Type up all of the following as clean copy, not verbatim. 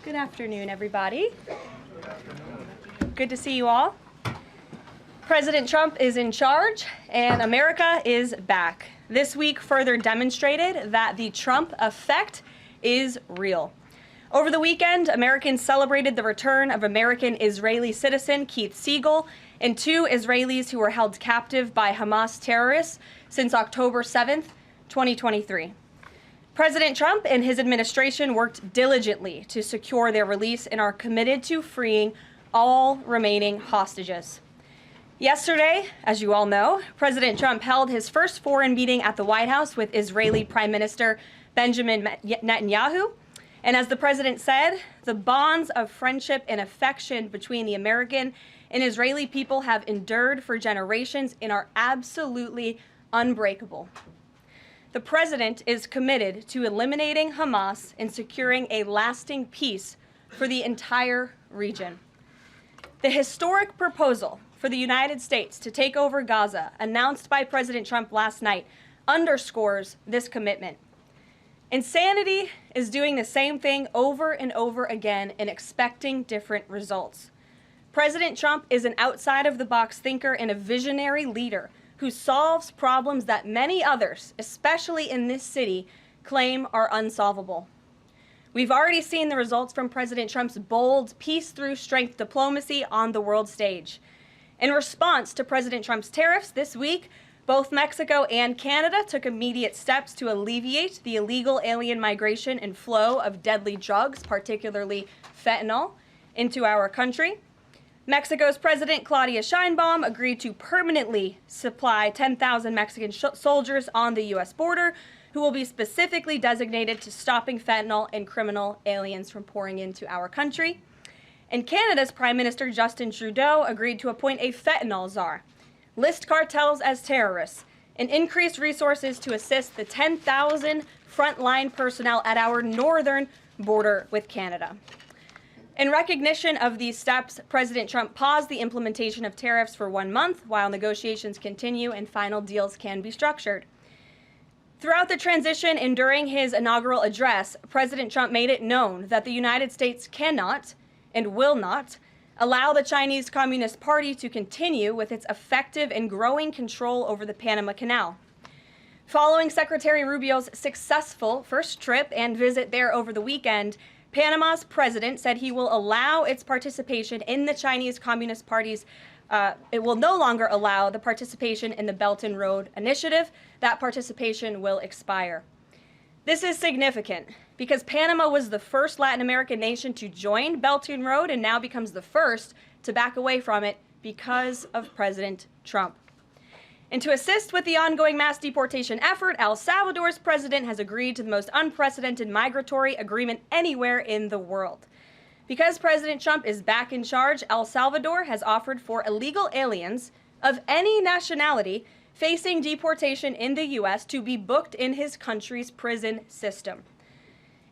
Good afternoon, everybody. Good to see you all. President Trump is in charge, and America is back. This week further demonstrated that the Trump effect is real. Over the weekend, Americans celebrated the return of American-Israeli citizen Keith Siegel and two Israelis who were held captive by Hamas terrorists since October 7th, 2023. President Trump and his administration worked diligently to secure their release and are committed to freeing all remaining hostages. Yesterday, as you all know, President Trump held his first foreign meeting at the White House with Israeli Prime Minister Benjamin Netanyahu. And as the president said, the bonds of friendship and affection between the American and Israeli people have endured for generations and are absolutely unbreakable. The president is committed to eliminating Hamas and securing a lasting peace for the entire region. The historic proposal for the United States to take over Gaza, announced by President Trump last night, underscores this commitment. Insanity is doing the same thing over and over again and expecting different results. President Trump is an outside-of-the-box thinker and a visionary leader who solves problems that many others, especially in this city, claim are unsolvable. We've already seen the results from President Trump's bold peace-through-strength diplomacy on the world stage. In response to President Trump's tariffs this week, both Mexico and Canada took immediate steps to alleviate the illegal alien migration and flow of deadly drugs, particularly fentanyl, into our country. Mexico's President Claudia Sheinbaum agreed to permanently supply 10,000 Mexican soldiers on the U.S. border who will be specifically designated to stopping fentanyl and criminal aliens from pouring into our country. And Canada's Prime Minister Justin Trudeau agreed to appoint a fentanyl czar, list cartels as terrorists, and increase resources to assist the 10,000 frontline personnel at our northern border with Canada. In recognition of these steps, President Trump paused the implementation of tariffs for 1 month while negotiations continue and final deals can be structured. Throughout the transition and during his inaugural address, President Trump made it known that the United States cannot and will not allow the Chinese Communist Party to continue with its effective and growing control over the Panama Canal. Following Secretary Rubio's successful first trip and visit there over the weekend, Panama's president said he will allow its participation in the Chinese Communist Party's, it will no longer allow the participation in the Belt and Road Initiative. That participation will expire. This is significant because Panama was the first Latin American nation to join Belt and Road and now becomes the first to back away from it because of President Trump. And to assist with the ongoing mass deportation effort, El Salvador's president has agreed to the most unprecedented migratory agreement anywhere in the world. Because President Trump is back in charge, El Salvador has offered for illegal aliens of any nationality facing deportation in the U.S. to be booked in his country's prison system.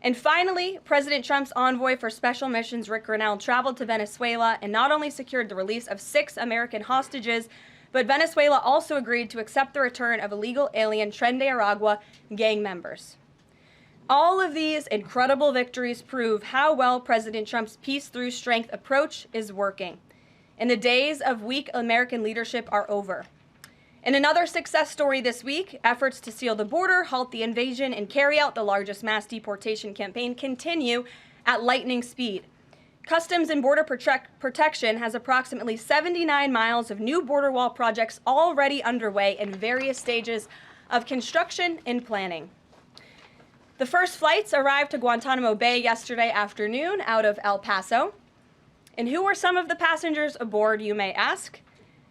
And finally, President Trump's envoy for special missions, Rick Grenell, traveled to Venezuela and not only secured the release of 6 American hostages, but Venezuela also agreed to accept the return of illegal alien Tren de Aragua gang members. All of these incredible victories prove how well President Trump's peace-through-strength approach is working. And the days of weak American leadership are over. In another success story this week, efforts to seal the border, halt the invasion, and carry out the largest mass deportation campaign continue at lightning speed. Customs and Border Protection has approximately 79 miles of new border wall projects already underway in various stages of construction and planning. The first flights arrived to Guantanamo Bay yesterday afternoon out of El Paso. And who were some of the passengers aboard, you may ask?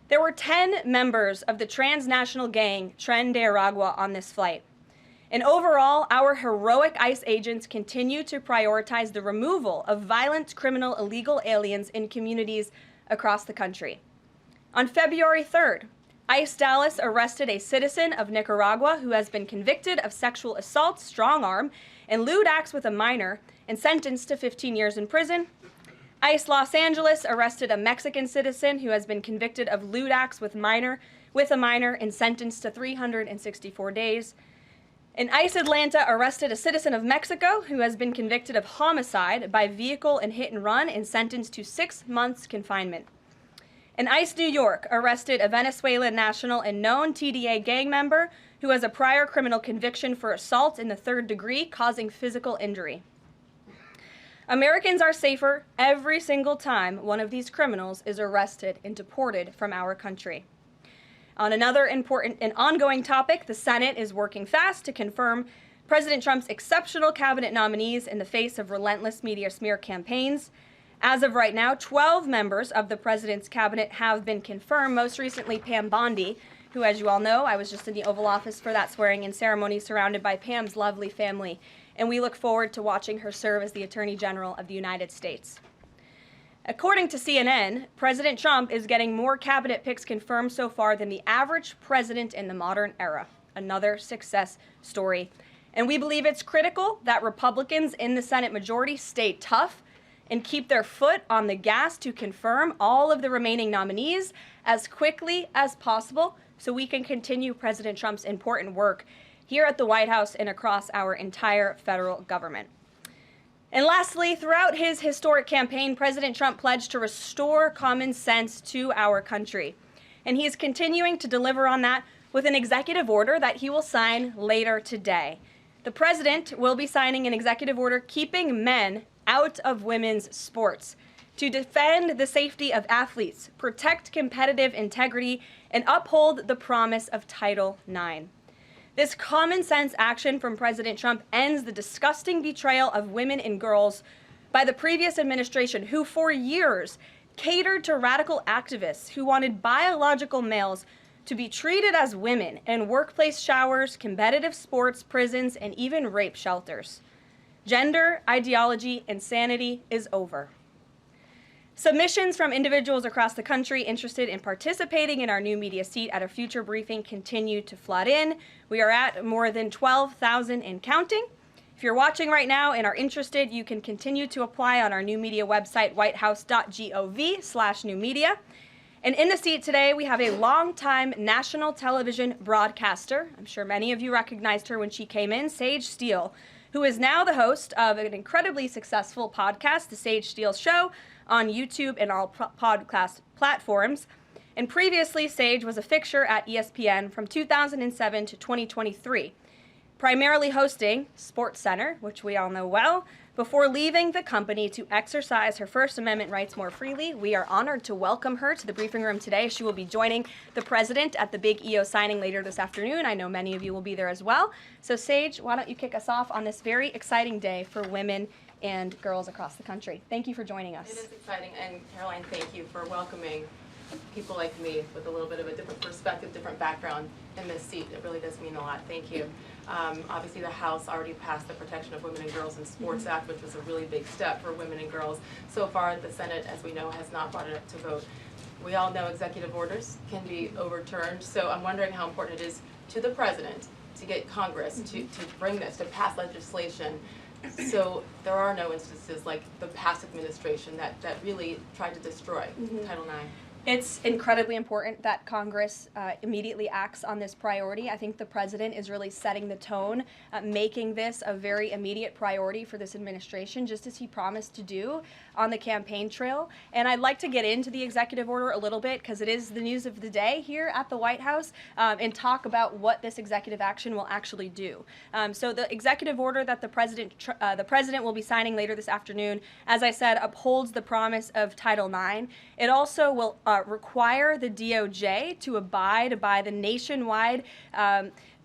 There were 10 members of the transnational gang Tren de Aragua on this flight. And overall, our heroic ICE agents continue to prioritize the removal of violent, criminal, illegal aliens in communities across the country. On February 3rd, ICE Dallas arrested a citizen of Nicaragua who has been convicted of sexual assault, strong arm, and lewd acts with a minor and sentenced to 15 years in prison. ICE Los Angeles arrested a Mexican citizen who has been convicted of lewd acts with a minor and sentenced to 364 days. And ICE Atlanta arrested a citizen of Mexico who has been convicted of homicide by vehicle and hit and run and sentenced to 6 months confinement. And ICE New York arrested a Venezuelan national and known TDA gang member who has a prior criminal conviction for assault in the 3rd degree causing physical injury. Americans are safer every single time one of these criminals is arrested and deported from our country. On another important and ongoing topic, the Senate is working fast to confirm President Trump's exceptional cabinet nominees in the face of relentless media smear campaigns. As of right now, 12 members of the president's cabinet have been confirmed, most recently Pam Bondi, who, as you all know, I was just in the Oval Office for that swearing-in ceremony surrounded by Pam's lovely family, and we look forward to watching her serve as the Attorney General of the United States. According to CNN, President Trump is getting more cabinet picks confirmed so far than the average president in the modern era. Another success story. And we believe it's critical that Republicans in the Senate majority stay tough and keep their foot on the gas to confirm all of the remaining nominees as quickly as possible so we can continue President Trump's important work here at the White House and across our entire federal government. And lastly, throughout his historic campaign, President Trump pledged to restore common sense to our country. And he is continuing to deliver on that with an executive order that he will sign later today. The president will be signing an executive order keeping men out of women's sports to defend the safety of athletes, protect competitive integrity, and uphold the promise of Title IX. This common sense action from President Trump ends the disgusting betrayal of women and girls by the previous administration, who for years catered to radical activists who wanted biological males to be treated as women in workplace showers, competitive sports, prisons, and even rape shelters. Gender ideology insanity is over. Submissions from individuals across the country interested in participating in our new media seat at a future briefing continue to flood in. We are at more than 12,000 and counting. If you're watching right now and are interested, you can continue to apply on our new media website, whitehouse.gov/newmedia. And in the seat today, we have a longtime national television broadcaster. I'm sure many of you recognized her when she came in, Sage Steele, who is now the host of an incredibly successful podcast, The Sage Steele Show, on YouTube and all podcast platforms. And previously, Sage was a fixture at ESPN from 2007 to 2023, primarily hosting SportsCenter, which we all know well, before leaving the company to exercise her First Amendment rights more freely. We are honored to welcome her to the briefing room today. She will be joining the president at the big EO signing later this afternoon. I know many of you will be there as well. So Sage, why don't you kick us off on this very exciting day for women and girls across the country. Thank you for joining us. It is exciting, and Karoline, thank you for welcoming people like me with a little bit of a different perspective, different background in this seat. It really does mean a lot. Thank you. Obviously, the House already passed the Protection of Women and Girls in Sports Act, which was a really big step for women and girls. So far, the Senate, as we know, has not brought it up to vote. We all know executive orders can be overturned, so I'm wondering how important it is to the president to get Congress to bring this, to pass legislation. So there are no instances like the past administration that really tried to destroy Title IX. It's incredibly important that Congress immediately acts on this priority. I think the president is really setting the tone, making this a very immediate priority for this administration, just as he promised to do on the campaign trail. And I'd like to get into the executive order a little bit because it is the news of the day here at the White House, and talk about what this executive action will actually do. So the executive order that the president will be signing later this afternoon, as I said, upholds the promise of Title IX. It also will require the DOJ to abide by the nationwide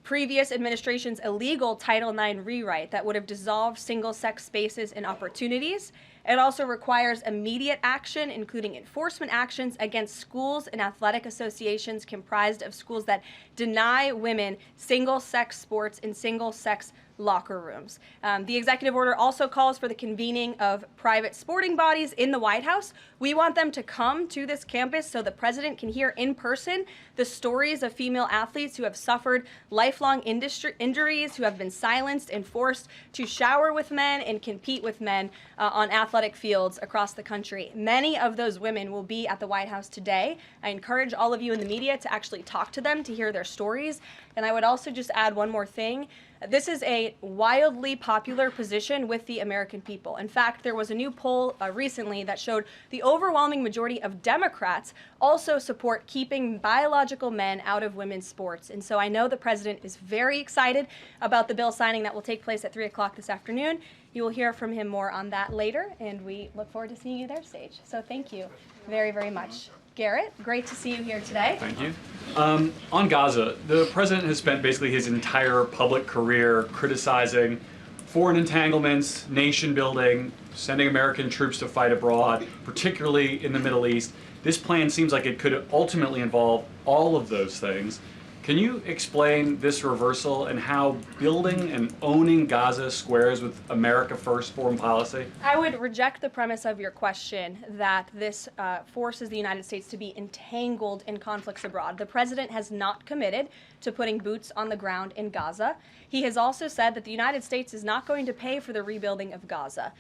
previous administration's illegal Title IX rewrite that would have dissolved single-sex spaces and opportunities. It also requires immediate action, including enforcement actions against schools and athletic associations comprised of schools that deny women single-sex sports and single-sex locker rooms. The executive order also calls for the convening of private sporting bodies in the White House. We want them to come to this campus so the president can hear in person the stories of female athletes who have suffered lifelong injuries, who have been silenced and forced to shower with men and compete with men on athletic fields across the country. Many of those women will be at the White House today. I encourage all of you in the media to actually talk to them, to hear their stories. And I would also just add one more thing. This is a wildly popular position with the American people. In fact, there was a new poll recently that showed the overwhelming majority of Democrats also support keeping biological men out of women's sports. And so I know the president is very excited about the bill signing that will take place at 3 o'clock this afternoon. You will hear from him more on that later, and we look forward to seeing you there, Sage. So thank you very, very much. Garrett, great to see you here today. Thank you. On Gaza, the president has spent basically his entire public career criticizing foreign entanglements, nation building, sending American troops to fight abroad, particularly in the Middle East. This plan seems like it could ultimately involve all of those things. Can you explain this reversal and how building and owning Gaza squares with America First foreign policy? I would reject the premise of your question that this forces the United States to be entangled in conflicts abroad. The president has not committed to putting boots on the ground in Gaza. He has also said that the United States is not going to pay for the rebuilding of Gaza.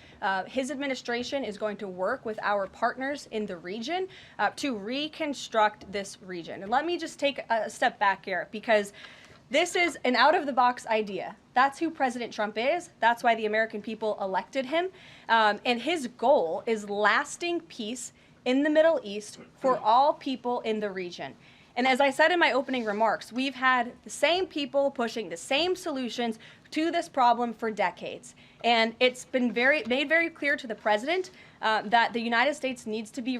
His administration is going to work with our partners in the region to reconstruct this region. And let me just take a step back here, because this is an out-of-the-box idea. That's who President Trump is. That's why the American people elected him. And his goal is lasting peace in the Middle East for all people in the region. And as I said in my opening remarks, we've had the same people pushing the same solutions to this problem for decades. And it's been made very clear to the president that the United States needs to be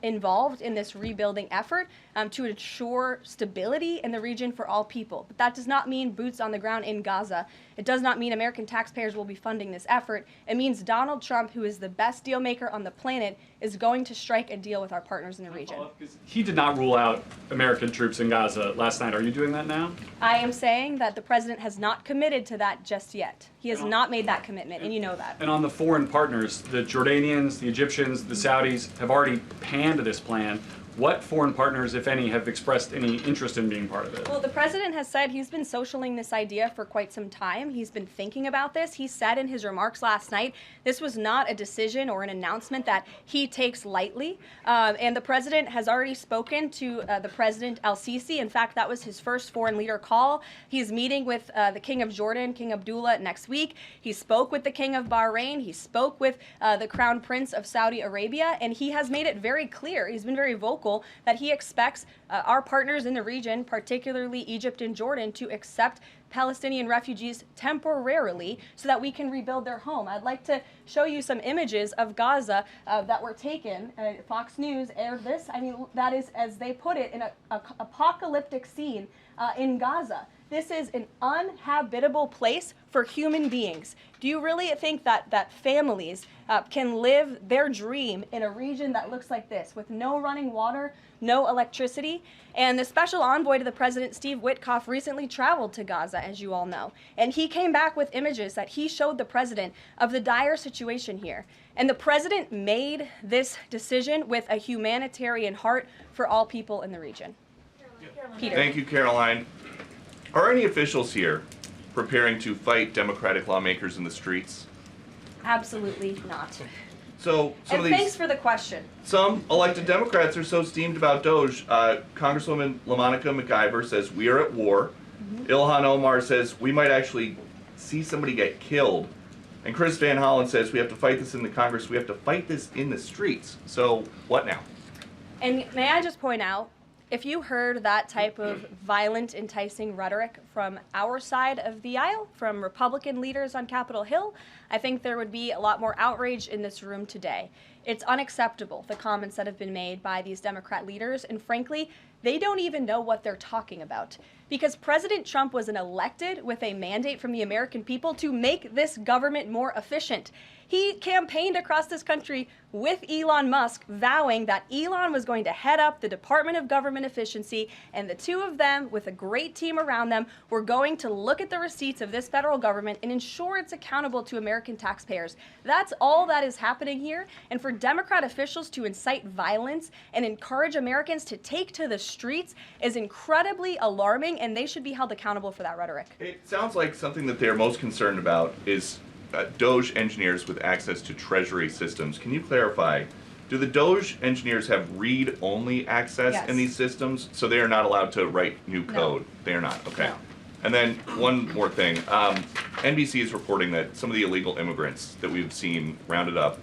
involved in this rebuilding effort to ensure stability in the region for all people. But that does not mean boots on the ground in Gaza. It does not mean American taxpayers will be funding this effort. It means Donald Trump, who is the best deal maker on the planet, is going to strike a deal with our partners in the region. He did not rule out American troops in Gaza last night. Are you doing that now? I am saying that the president has not committed to that just yet. He has not made that commitment, and you know that. And on the foreign partners, the Jordanians, the Egyptians, the Saudis have already panned this plan. What foreign partners, if any, have expressed any interest in being part of it? Well, the president has said he's been socialing this idea for quite some time. He's been thinking about this. He said in his remarks last night, this was not a decision or an announcement that he takes lightly. And the president has already spoken to the President al-Sisi. In fact, that was his first foreign leader call. He's meeting with the King of Jordan, King Abdullah, next week. He spoke with the King of Bahrain. He spoke with the Crown Prince of Saudi Arabia. And he has made it very clear, he's been very vocal, that he expects our partners in the region, particularly Egypt and Jordan, to accept Palestinian refugees temporarily so that we can rebuild their home. I'd like to show you some images of Gaza that were taken. Fox News aired this. I mean, that is, as they put it, in an apocalyptic scene in Gaza. This is an uninhabitable place for human beings. Do you really think that families can live their dream in a region that looks like this, with no running water, no electricity? And the special envoy to the president, Steve Witkoff, recently traveled to Gaza, as you all know. And he came back with images that he showed the president of the dire situation here. And the president made this decision with a humanitarian heart for all people in the region. Peter. Thank you, Caroline. Are any officials here preparing to fight Democratic lawmakers in the streets? Absolutely not. So some And of these, thanks for the question. some elected Democrats are so steamed about Doge. Congresswoman LaMonica McIver says we are at war. Ilhan Omar says we might actually see somebody get killed. And Chris Van Hollen says we have to fight this in the Congress. We have to fight this in the streets. So what now? And may I just point out, if you heard that type of violent, enticing rhetoric from our side of the aisle, from Republican leaders on Capitol Hill, I think there would be a lot more outrage in this room today. It's unacceptable, the comments that have been made by these Democrat leaders, and frankly, they don't even know what they're talking about. Because President Trump was elected with a mandate from the American people to make this government more efficient. He campaigned across this country with Elon Musk, vowing that Elon was going to head up the Department of Government Efficiency, and the two of them, with a great team around them, were going to look at the receipts of this federal government and ensure it's accountable to American taxpayers. That's all that is happening here. And for Democrat officials to incite violence and encourage Americans to take to the streets is incredibly alarming, and they should be held accountable for that rhetoric. It sounds like something that they're most concerned about is Doge engineers with access to Treasury systems. Can you clarify, do the Doge engineers have read-only access Yes. in these systems, so they are not allowed to write new No. code? They are not, okay. No. And then one more thing. NBC is reporting that some of the illegal immigrants that we've seen rounded up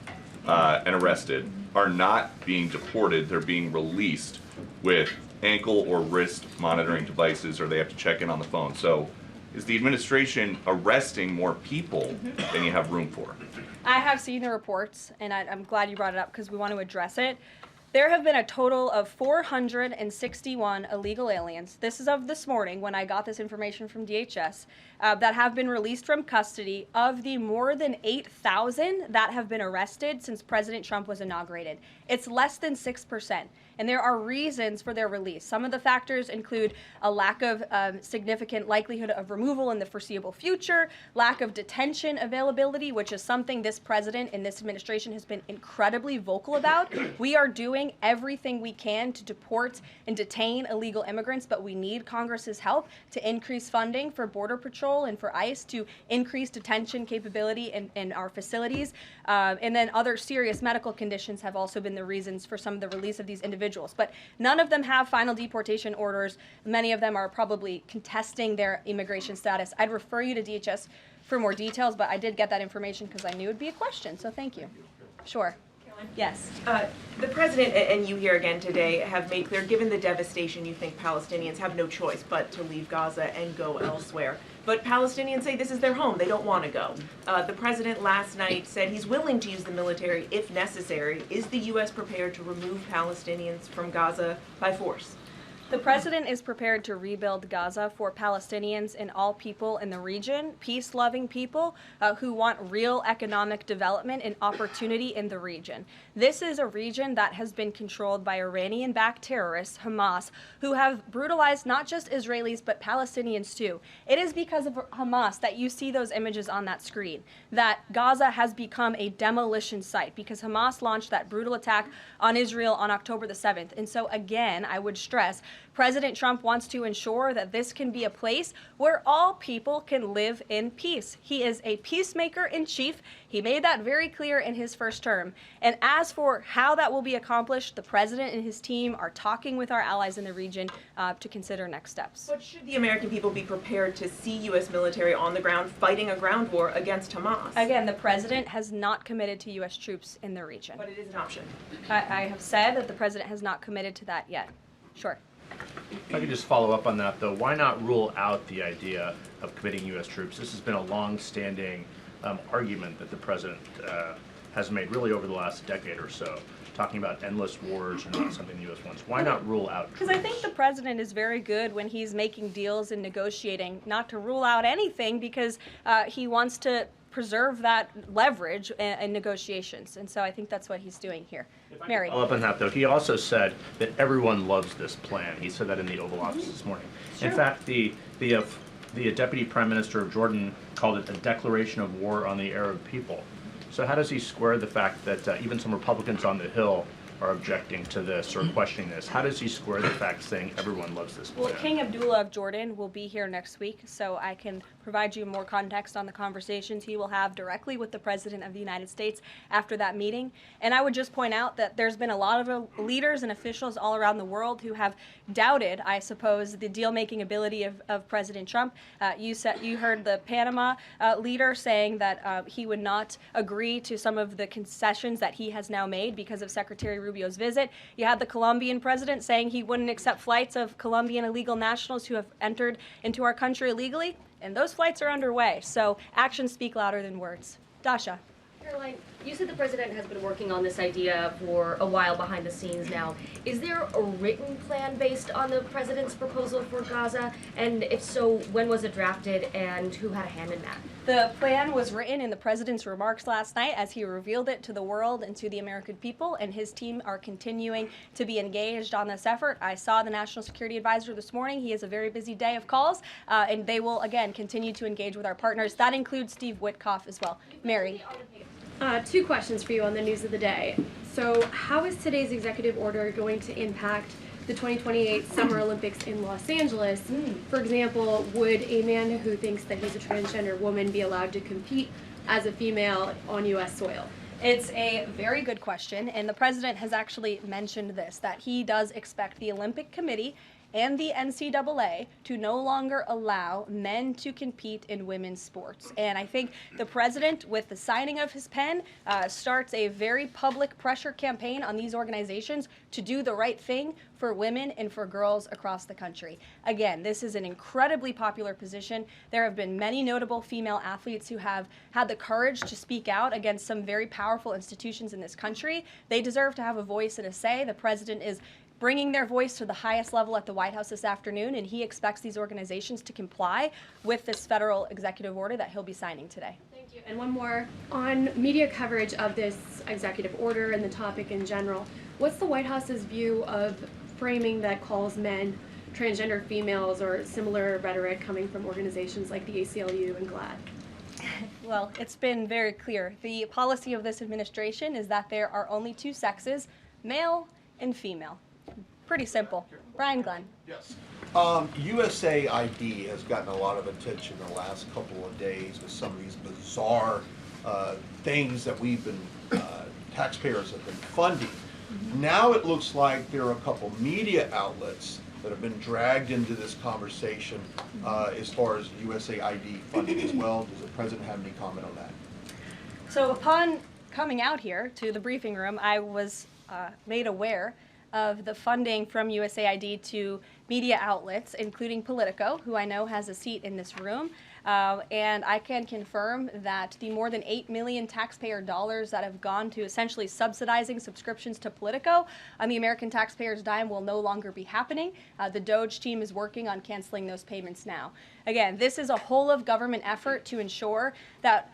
and arrested are not being deported. They're being released with ankle or wrist monitoring devices, or they have to check in on the phone. So is the administration arresting more people than you have room for? I have seen the reports, and I'm glad you brought it up because we want to address it. There have been a total of 461 illegal aliens. This is of this morning when I got this information from DHS that have been released from custody of the more than 8,000 that have been arrested since President Trump was inaugurated. It's less than 6%. And there are reasons for their release. Some of the factors include a lack of significant likelihood of removal in the foreseeable future, lack of detention availability, which is something this president and this administration has been incredibly vocal about. We are doing everything we can to deport and detain illegal immigrants, but we need Congress's help to increase funding for Border Patrol and for ICE to increase detention capability in our facilities. And then other serious medical conditions have also been the reasons for some of the release of these individuals. But none of them have final deportation orders. Many of them are probably contesting their immigration status. I'd refer you to DHS for more details, but I did get that information because I knew it'd be a question, so thank you. Sure. Yes. The president and you here again today have made clear, given the devastation, you think Palestinians have no choice but to leave Gaza and go elsewhere. But Palestinians say this is their home. They don't want to go. The president last night said he's willing to use the military if necessary. Is the U.S. prepared to remove Palestinians from Gaza by force? The president is prepared to rebuild Gaza for Palestinians and all people in the region, peace-loving people who want real economic development and opportunity in the region. This is a region that has been controlled by Iranian-backed terrorists, Hamas, who have brutalized not just Israelis but Palestinians too. It is because of Hamas that you see those images on that screen, that Gaza has become a demolition site because Hamas launched that brutal attack on Israel on October the 7th. And so again, I would stress, President Trump wants to ensure that this can be a place where all people can live in peace. He is a peacemaker in chief. He made that very clear in his first term. And as for how that will be accomplished, the president and his team are talking with our allies in the region to consider next steps. But should the American people be prepared to see U.S. military on the ground fighting a ground war against Hamas? Again, the president has not committed to U.S. troops in the region. But it is an option. I have said that the president has not committed to that yet. Sure. If I could just follow up on that, though, why not rule out the idea of committing U.S. troops? This has been a long-standing argument that the president has made really over the last decade or so, talking about endless wars and not something the U.S. wants. Why not rule out troops? Because I think the president is very good when he's making deals and negotiating not to rule out anything because he wants to preserve that leverage in negotiations. And so I think that's what he's doing here. Mary. Follow up on that, though. He also said that everyone loves this plan. He said that in the Oval Office this morning. In fact, the Deputy Prime Minister of Jordan called it a declaration of war on the Arab people. So how does he square the fact that even some Republicans on the Hill are objecting to this or questioning this? How does he square the fact saying everyone loves this plan? Well, King Abdullah of Jordan will be here next week, so I can provide you more context on the conversations he will have directly with the President of the United States after that meeting. And I would just point out that there's been a lot of leaders and officials all around the world who have doubted, I suppose, the deal-making ability of President Trump. You heard the Panama leader saying that he would not agree to some of the concessions that he has now made because of Secretary Rubio's visit. You had the Colombian president saying he wouldn't accept flights of Colombian illegal nationals who have entered into our country illegally, and those flights are underway. So actions speak louder than words. Dasha. Karoline, you said the president has been working on this idea for a while behind the scenes now. Is there a written plan based on the president's proposal for Gaza? And if so, when was it drafted and who had a hand in that? The plan was written in the president's remarks last night as he revealed it to the world and to the American people, and his team are continuing to be engaged on this effort. I saw the National Security Advisor this morning. He has a very busy day of calls, and they will, again, continue to engage with our partners. That includes Steve Witkoff as well. Mary. Two questions for you on the news of the day. So how is today's executive order going to impact the 2028 Summer Olympics in Los Angeles? For example, would a man who thinks that he's a transgender woman be allowed to compete as a female on U.S. soil? It's a very good question, and the president has actually mentioned this, that he does expect the Olympic Committee and the NCAA to no longer allow men to compete in women's sports. And I think the president, with the signing of his pen, starts a very public pressure campaign on these organizations to do the right thing for women and for girls across the country. Again, this is an incredibly popular position. There have been many notable female athletes who have had the courage to speak out against some very powerful institutions in this country. They deserve to have a voice and a say. The president is bringing their voice to the highest level at the White House this afternoon, and he expects these organizations to comply with this federal executive order that he'll be signing today. Thank you. And one more on media coverage of this executive order and the topic in general. What's the White House's view of framing that calls men transgender females or similar rhetoric coming from organizations like the ACLU and GLAAD? Well, it's been very clear. The policy of this administration is that there are only two sexes, male and female. Pretty simple. Brian Glenn. Yes. USAID has gotten a lot of attention in the last couple of days with some of these bizarre things that we've been, taxpayers have been funding. Now it looks like there are a couple media outlets that have been dragged into this conversation as far as USAID funding as well. Does the president have any comment on that? So upon coming out here to the briefing room, I was made aware of the funding from USAID to media outlets, including Politico, who I know has a seat in this room. And I can confirm that the more than $8 million taxpayer dollars that have gone to essentially subsidizing subscriptions to Politico on the American taxpayers' dime will no longer be happening. The DOJ team is working on canceling those payments now. Again, this is a whole of government effort to ensure that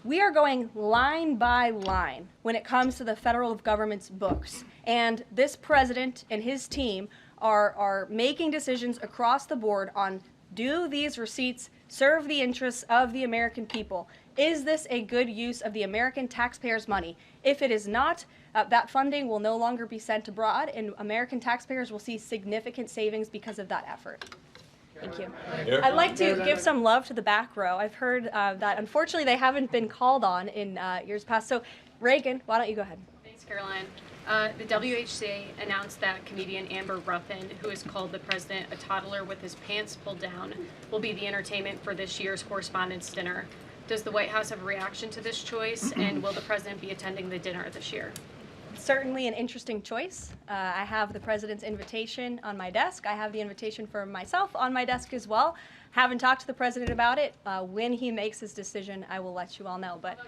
we are going line by line when it comes to the federal government's books. And this president and his team are making decisions across the board on, do these receipts serve the interests of the American people? Is this a good use of the American taxpayers' money? If it is not, that funding will no longer be sent abroad, and American taxpayers will see significant savings because of that effort. Thank you. I'd like to give some love to the back row. I've heard that unfortunately they haven't been called on in years past. So Reagan, why don't you go ahead? Thanks, Caroline. The WHC announced that comedian Amber Ruffin, who has called the president a toddler with his pants pulled down, will be the entertainment for this year's Correspondents' Dinner. Does the White House have a reaction to this choice, and will the president be attending the dinner this year? Certainly an interesting choice. I have the president's invitation on my desk. I have the invitation for myself on my desk as well. Haven't talked to the president about it. When he makes his decision, I will let you all know. But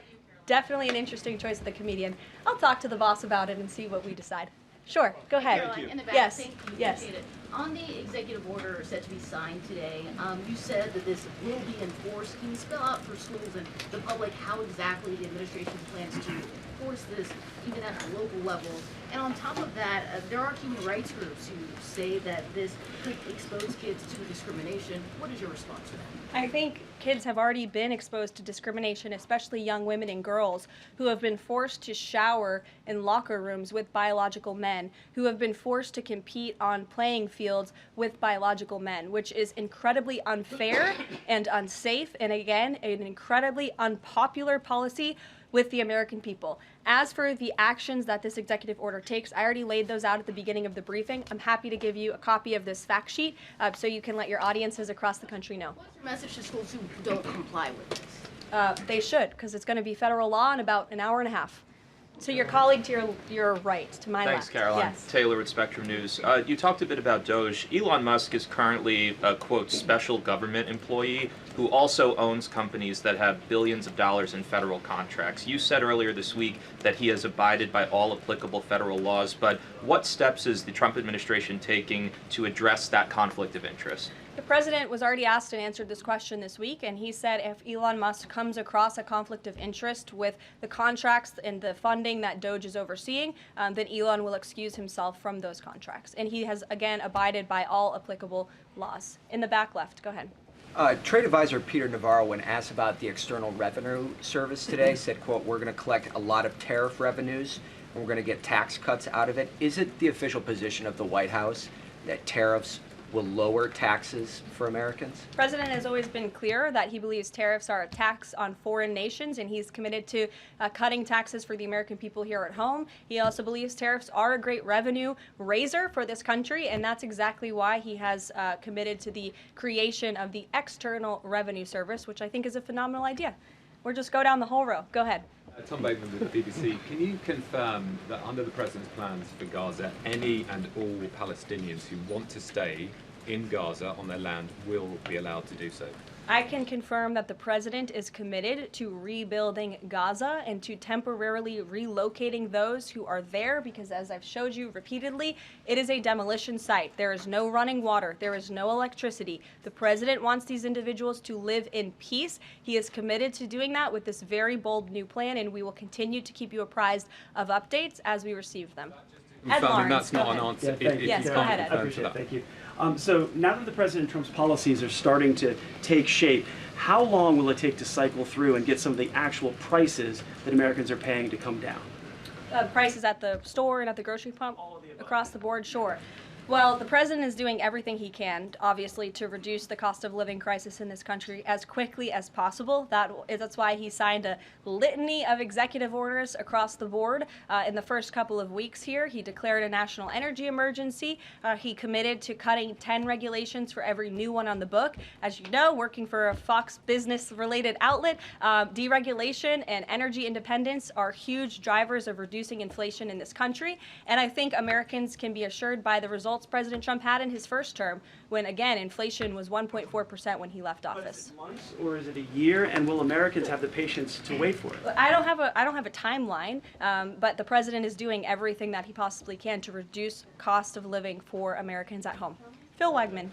definitely an interesting choice of the comedian. I'll talk to the boss about it and see what we decide. Sure, go ahead. Caroline, in the back, Yes, thank you, yes. appreciate it. On the executive order set to be signed today, you said that this will be enforced. Can you spell out for schools and the public how exactly the administration plans to enforce this, even at the local level? And on top of that, there are human rights groups who say that this could expose kids to discrimination. What is your response to that? I think kids have already been exposed to discrimination, especially young women and girls who have been forced to shower in locker rooms with biological men, who have been forced to compete on playing fields with biological men, which is incredibly unfair and unsafe, and again, an incredibly unpopular policy with the American people. As for the actions that this executive order takes, I already laid those out at the beginning of the briefing. I'm happy to give you a copy of this fact sheet so you can let your audiences across the country know. What's your message to schools who don't comply with this? They should, because it's going to be federal law in about an hour and a half. To your colleague to your right, to my Thanks, left. Caroline. Yes. Taylor with Spectrum News. You talked a bit about Doge. Elon Musk is currently a, quote, special government employee who also owns companies that have billions of dollars in federal contracts. You said earlier this week that he has abided by all applicable federal laws, but what steps is the Trump administration taking to address that conflict of interest? The president was already asked and answered this question this week, and he said if Elon Musk comes across a conflict of interest with the contracts and the funding that Doge is overseeing, then Elon will excuse himself from those contracts. And he has, again, abided by all applicable laws. In the back left, go ahead. Trade advisor Peter Navarro, when asked about the External Revenue Service today, said, quote, we're going to collect a lot of tariff revenues, and we're going to get tax cuts out of it. Is it the official position of the White House that tariffs will lower taxes for Americans? The president has always been clear that he believes tariffs are a tax on foreign nations, and he's committed to cutting taxes for the American people here at home. He also believes tariffs are a great revenue raiser for this country, and that's exactly why he has committed to the creation of the External Revenue Service, which I think is a phenomenal idea. Or just go down the whole row. Go ahead. Tom Bateman with the BBC. Can you confirm that under the President's plans for Gaza, any and all Palestinians who want to stay in Gaza on their land will be allowed to do so? I can confirm that the president is committed to rebuilding Gaza and to temporarily relocating those who are there because, as I've showed you repeatedly, it is a demolition site. There is no running water. There is no electricity. The president wants these individuals to live in peace. He is committed to doing that with this very bold new plan, and we will continue to keep you apprised of updates as we receive them. Ed Lawrence, that's not an go answer. ahead. Yes, go ahead, Ed. I appreciate it. Thank you. So now that the President Trump's policies are starting to take shape, how long will it take to cycle through and get some of the actual prices that Americans are paying to come down? Prices at the store and at the grocery pump? Across the board, sure. Well, the president is doing everything he can, obviously, to reduce the cost of living crisis in this country as quickly as possible. That's why he signed a litany of executive orders across the board. In the first couple of weeks here, he declared a national energy emergency. He committed to cutting 10 regulations for every new one on the book. As you know, working for a Fox Business-related outlet, deregulation and energy independence are huge drivers of reducing inflation in this country. And I think Americans can be assured by the results President Trump had in his first term, when again inflation was 1.4% when he left office. Months or is it a year? And will Americans have the patience to wait for it? I don't have a timeline, but the president is doing everything that he possibly can to reduce cost of living for Americans at home. Phil Wegman.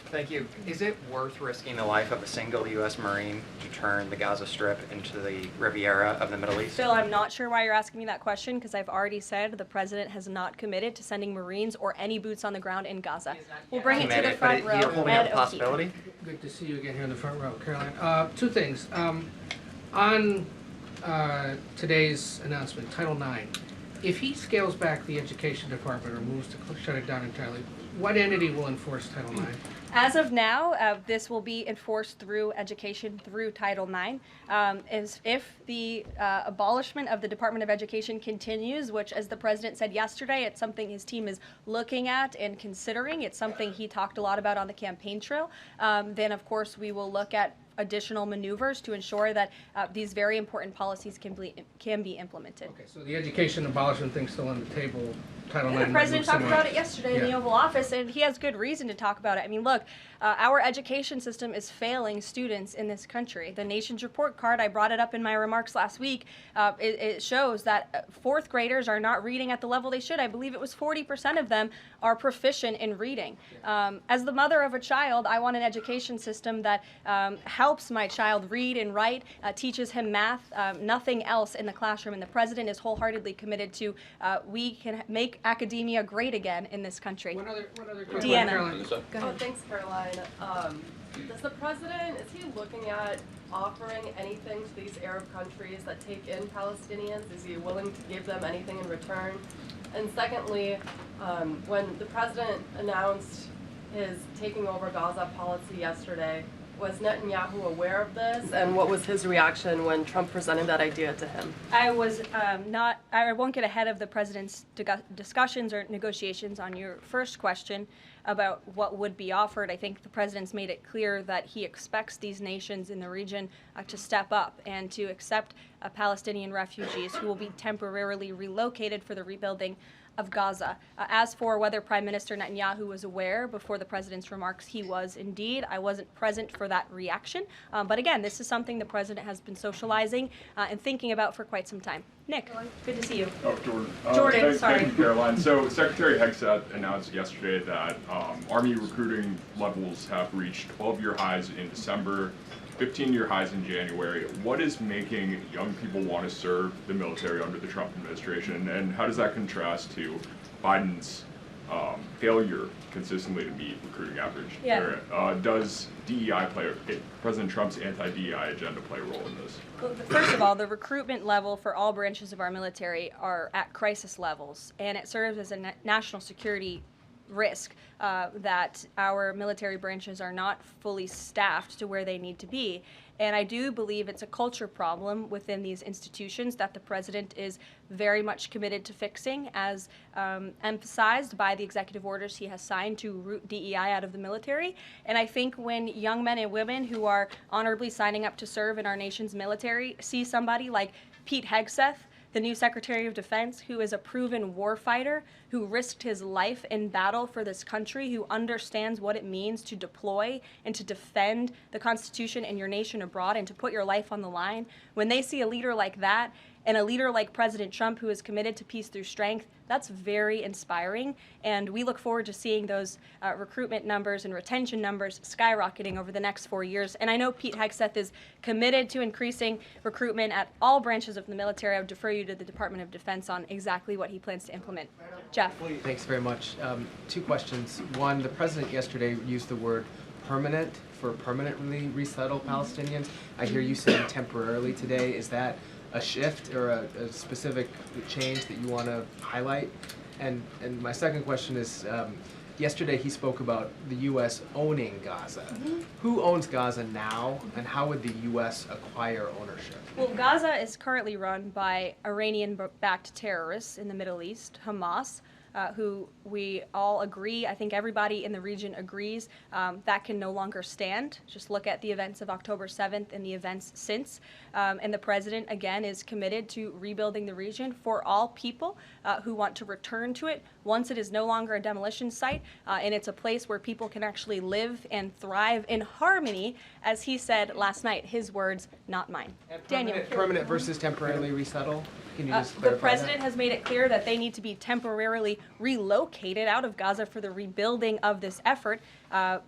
Thank you. Is it worth risking the life of a single U.S. Marine to turn the Gaza Strip into the Riviera of the Middle East? Phil, I'm not sure why you're asking me that question because I've already said the president has not committed to sending Marines or any boots on the ground in Gaza. We'll bring it to the front row. You're holding out a possibility? Good to see you again here in the front row, Karoline. Two things. On today's announcement, Title IX, if he scales back the education department or moves to shut it down entirely, what entity will enforce Title IX? As of now, this will be enforced through education, through Title IX. If the abolishment of the Department of Education continues, which, as the president said yesterday, it's something his team is looking at and considering. It's something he talked a lot about on the campaign trail. Then, of course, we will look at additional maneuvers to ensure that these very important policies can be implemented. Okay, so the education abolishment thing's still on the table. Title IX. The president talked about it yesterday in the Oval Office, and he has good reason to talk about it. I mean, look, our education system is failing students in this country. The Nation's Report Card, I brought it up in my remarks last week, it shows that fourth graders are not reading at the level they should. I believe it was 40% of them are proficient in reading. As the mother of a child, I want an education system that helps my child read and write, teaches him math, nothing else in the classroom. And the president is wholeheartedly committed to we can make academia great again in this country. One other Deanna. Go Oh, thanks, Caroline. Does the president, is he looking at offering anything to these Arab countries that take in Palestinians? Is he willing to give them anything in return? And secondly, when the president announced his taking over Gaza policy yesterday, was Netanyahu aware of this? And what was his reaction when Trump presented that idea to him? I was I won't get ahead of the president's discussions or negotiations on your first question about what would be offered. I think the president's made it clear that he expects these nations in the region to step up and to accept Palestinian refugees who will be temporarily relocated for the rebuilding of Gaza. As for whether Prime Minister Netanyahu was aware before the president's remarks, he was indeed. I wasn't present for that reaction. But again, this is something the president has been socializing and thinking about for quite some time. Nick, good to see you. Oh, Jordan. Jordan, sorry. Thank you, Caroline. So Secretary Hegseth announced yesterday that Army recruiting levels have reached 12-year highs in December, 15-year highs in January. What is making young people want to serve the military under the Trump administration, and how does that contrast to Biden's failure consistently to meet recruiting average? Yeah. Does DEI President Trump's anti-DEI agenda play a role in this? Well, first of all, the recruitment level for all branches of our military are at crisis levels, and it serves as a national security risk that our military branches are not fully staffed to where they need to be. And I do believe it's a culture problem within these institutions that the president is very much committed to fixing, as emphasized by the executive orders he has signed to root DEI out of the military. And I think when young men and women who are honorably signing up to serve in our nation's military see somebody like Pete Hegseth, the new Secretary of Defense, who is a proven warfighter, who risked his life in battle for this country, who understands what it means to deploy and to defend the Constitution and your nation abroad and to put your life on the line. When they see a leader like that and a leader like President Trump, who is committed to peace through strength, that's very inspiring. And we look forward to seeing those recruitment numbers and retention numbers skyrocketing over the next 4 years. And I know Pete Hegseth is committed to increasing recruitment at all branches of the military. I would defer you to the Department of Defense on exactly what he plans to implement. Jeff. Thanks very much. Two questions. One, the president yesterday used the word permanent for permanently resettle Palestinians. I hear you saying temporarily today. Is that a shift or a specific change that you want to highlight? And my second question is, yesterday he spoke about the U.S. owning Gaza. Who owns Gaza now, and how would the U.S. acquire ownership? Well, Gaza is currently run by Iranian-backed terrorists in the Middle East, Hamas, who we all agree, I think everybody in the region agrees, that can no longer stand. Just look at the events of October 7th and the events since. And the president, again, is committed to rebuilding the region for all people who want to return to it once it is no longer a demolition site, and it's a place where people can actually live and thrive in harmony, as he said last night. His words, not mine. Daniel. Permanent versus temporarily resettle? Can you just The clarify president has made it clear that they need to be temporarily relocated out of Gaza for the rebuilding of this effort.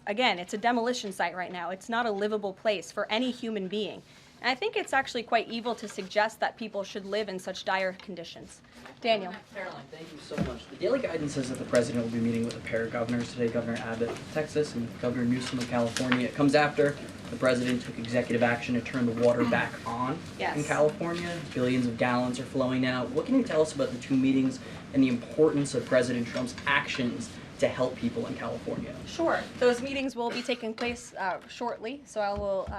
Again, it's a demolition site right now. It's not a livable place for any human being. And I think it's actually quite evil to suggest that people should live in such dire conditions. Daniel. Karoline, thank you so much. The Daily Guidance says that the president will be meeting with a pair of governors today, Governor Abbott of Texas and Governor Newsom of California. It comes after the president took executive action to turn the water back on in California. Billions of gallons are flowing now. What can you tell us about the two meetings and the importance of President Trump's actions to help people in California? Sure. Those meetings will be taking place shortly, so I will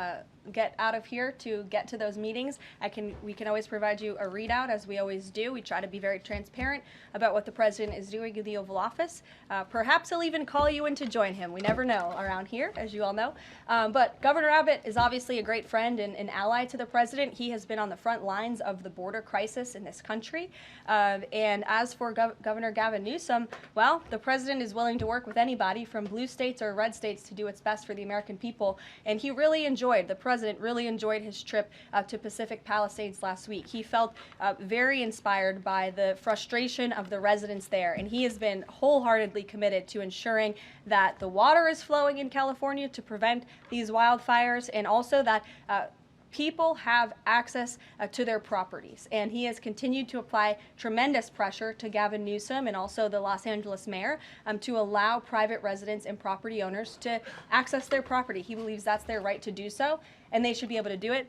get out of here to get to those meetings. We can always provide you a readout, as we always do. We try to be very transparent about what the president is doing in the Oval Office. Perhaps he'll even call you in to join him. We never know around here, as you all know. But Governor Abbott is obviously a great friend and an ally to the president. He has been on the front lines of the border crisis in this country. And as for Governor Gavin Newsom, well, the president is willing to work with anybody from blue states or red states to do what's best for the American people. And he really enjoyed, the president really enjoyed his trip to Pacific Palisades last week. He felt very inspired by the frustration of the residents there, and he has been wholeheartedly committed to ensuring that the water is flowing in California to prevent these wildfires, and also that people have access to their properties. And he has continued to apply tremendous pressure to Gavin Newsom and also the Los Angeles mayor to allow private residents and property owners to access their property. He believes that's their right to do so, and they should be able to do it.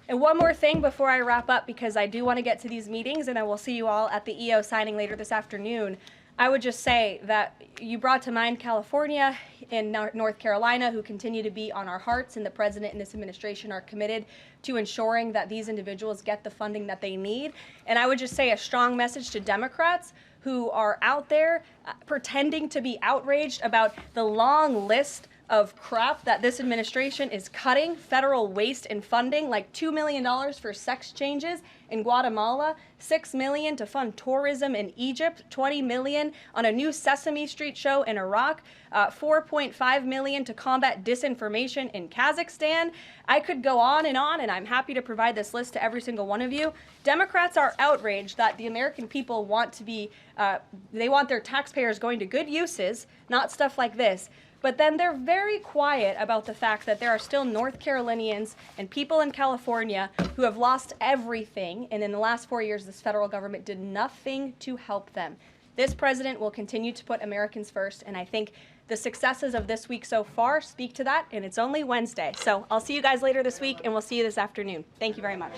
And one more thing before I wrap up, because I do want to get to these meetings, and I will see you all at the EO signing later this afternoon. I would just say that you brought to mind California and North Carolina, who continue to be on our hearts, and the president and this administration are committed to ensuring that these individuals get the funding that they need. And I would just say a strong message to Democrats who are out there pretending to be outraged about the long list of crap that this administration is cutting, federal waste and funding, like $2 million for sex changes in Guatemala, $6 million to fund tourism in Egypt, $20 million on a new Sesame Street show in Iraq, $4.5 million to combat disinformation in Kazakhstan. I could go on, and I'm happy to provide this list to every single one of you. Democrats are outraged that the American people want to be, they want their taxpayers going to good uses, not stuff like this. But then they're very quiet about the fact that there are still North Carolinians and people in California who have lost everything, and in the last 4 years, this federal government did nothing to help them. This president will continue to put Americans first, and I think the successes of this week so far speak to that, and it's only Wednesday. So I'll see you guys later this week, and we'll see you this afternoon. Thank you very much.